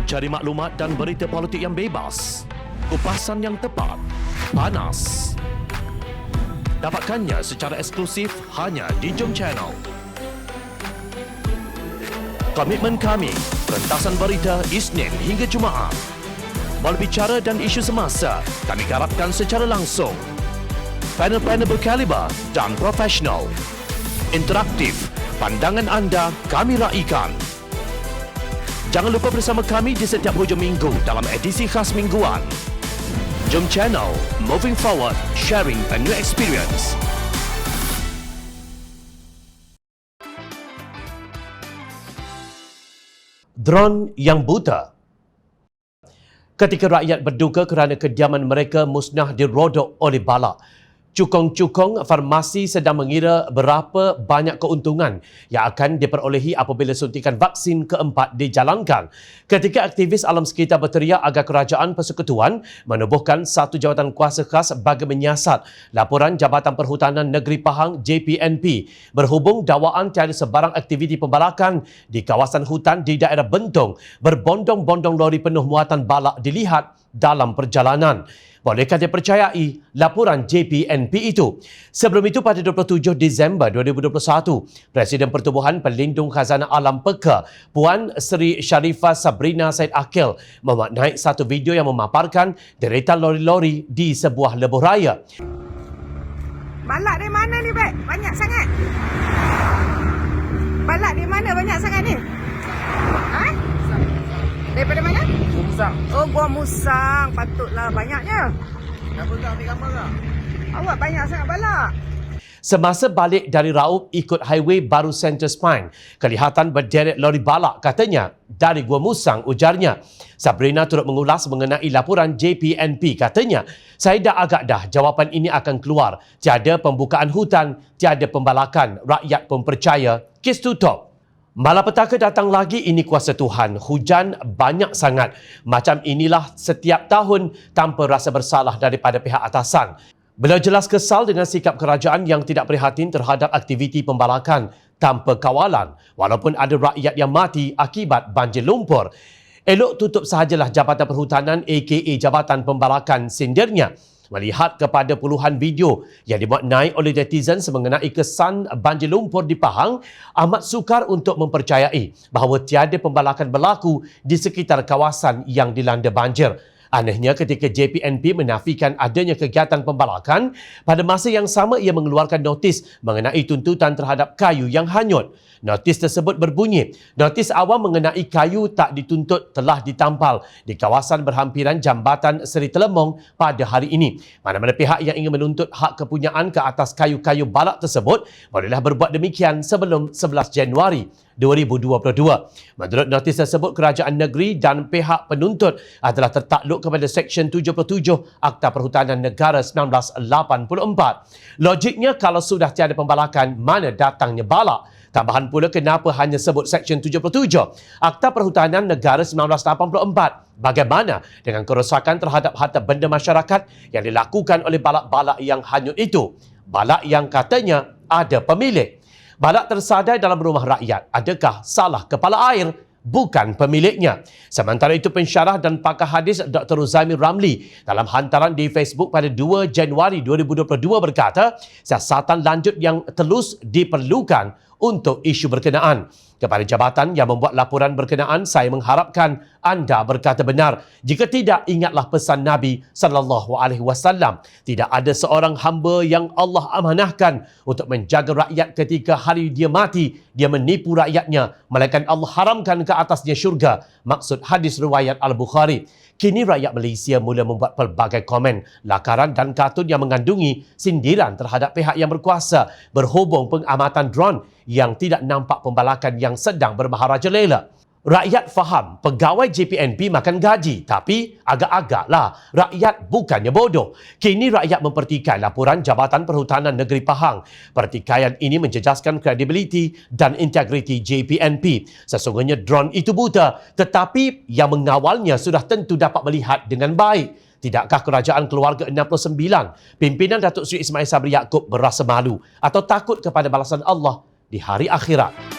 Cari maklumat dan berita politik yang bebas, kupasan yang tepat, panas. Dapatkannya secara eksklusif hanya di Jom Channel. Komitmen kami, pentasan berita Isnin hingga Jumaat. Berbicara dan isu semasa, kami garapkan secara langsung. Panel-panel berkaliber dan profesional. Interaktif, pandangan anda kami raikan. Jangan lupa bersama kami di setiap hujung minggu dalam edisi khas mingguan. Jom Channel, moving forward, sharing a new experience. Drone yang buta. Ketika rakyat berduka kerana kediaman mereka musnah dirodok oleh bala, cukong-cukong farmasi sedang mengira berapa banyak keuntungan yang akan diperolehi apabila suntikan vaksin keempat dijalankan. Ketika aktivis alam sekitar berteriak agar Kerajaan Persekutuan menubuhkan satu jawatan kuasa khas bagi menyiasat laporan Jabatan Perhutanan Negeri Pahang JPNP berhubung dakwaan tiada sebarang aktiviti pembalakan di kawasan hutan di daerah Bentong, berbondong-bondong lori penuh muatan balak dilihat dalam perjalanan. Bolehkah dipercayai laporan JPNP itu? Sebelum itu, pada 27 Disember 2021, Presiden Pertubuhan Pelindung Khazanah Alam PEKA, Puan Sri Sharifah Sabrina Said Akil, memaknai satu video yang memaparkan deretan lori-lori di sebuah lebuh raya. Balak dari mana ni, Bek? Banyak sangat. Balak di mana banyak sangat ni? Ha? Daripada mana? Musang. Oh, Gua Musang. Patutlah banyaknya. Kenapa tak ambil gambar tak? Awak banyak sangat balak. Semasa balik dari Raub ikut highway baru Center Spine, kelihatan berderet lori balak katanya dari Gua Musang, ujarnya. Sabrina turut mengulas mengenai laporan JPNP, katanya, saya dah agak dah jawapan ini akan keluar. Tiada pembukaan hutan, tiada pembalakan, rakyat pun percaya. Kes tutup. Malapetaka datang lagi, ini kuasa Tuhan. Hujan banyak sangat. Macam inilah setiap tahun tanpa rasa bersalah daripada pihak atasan. Beliau jelas kesal dengan sikap kerajaan yang tidak prihatin terhadap aktiviti pembalakan tanpa kawalan, walaupun ada rakyat yang mati akibat banjir lumpur. Elok tutup sahajalah Jabatan Perhutanan aka Jabatan Pembalakan, sindirnya. Melihat kepada puluhan video yang dibuat naik oleh netizen mengenai kesan banjir lumpur di Pahang, amat sukar untuk mempercayai bahawa tiada pembalakan berlaku di sekitar kawasan yang dilanda banjir. Anehnya, ketika JPNP menafikan adanya kegiatan pembalakan, pada masa yang sama ia mengeluarkan notis mengenai tuntutan terhadap kayu yang hanyut. Notis tersebut berbunyi, notis awam mengenai kayu tak dituntut telah ditampal di kawasan berhampiran Jambatan Seri Telemong pada hari ini. Mana-mana pihak yang ingin menuntut hak kepunyaan ke atas kayu-kayu balak tersebut bolehlah berbuat demikian sebelum 11 Januari 2022. Menurut notis tersebut, kerajaan negeri dan pihak penuntut adalah tertakluk kepada Seksyen 77 Akta Perhutanan Negara 1984. Logiknya, kalau sudah tiada pembalakan, mana datangnya balak? Tambahan pula, kenapa hanya sebut Seksyen 77 Akta Perhutanan Negara 1984? Bagaimana dengan kerosakan terhadap harta benda masyarakat yang dilakukan oleh balak-balak yang hanyut itu? Balak yang katanya ada pemilik. Balak tersadai dalam rumah rakyat. Adakah salah kepala air? Bukan pemiliknya. Sementara itu, pensyarah dan pakar hadis Dr. Uzaimir Ramli dalam hantaran di Facebook pada 2 Januari 2022 berkata, siasatan lanjut yang telus diperlukan untuk isu berkenaan. Kepada jabatan yang membuat laporan berkenaan, saya mengharapkan anda berkata benar. Jika tidak, ingatlah pesan Nabi SAW. Tidak ada seorang hamba yang Allah amanahkan untuk menjaga rakyat ketika hari dia mati, dia menipu rakyatnya, melainkan Allah haramkan ke atasnya syurga. Maksud hadis riwayat Al-Bukhari. Kini rakyat Malaysia mula membuat pelbagai komen, lakaran dan kartun yang mengandungi sindiran terhadap pihak yang berkuasa berhubung pengamatan drone yang tidak nampak pembalakan yang sedang bermaharajalela. Rakyat faham pegawai JPNP makan gaji, tapi agak-agaklah rakyat bukannya bodoh. Kini rakyat mempertikai laporan Jabatan Perhutanan Negeri Pahang. Pertikaian ini menjejaskan kredibiliti dan integriti JPNP. Sesungguhnya drone itu buta, tetapi yang mengawalnya sudah tentu dapat melihat dengan baik. Tidakkah kerajaan keluarga 69, pimpinan Datuk Seri Ismail Sabri Yaakob berasa malu atau takut kepada balasan Allah di hari akhirat?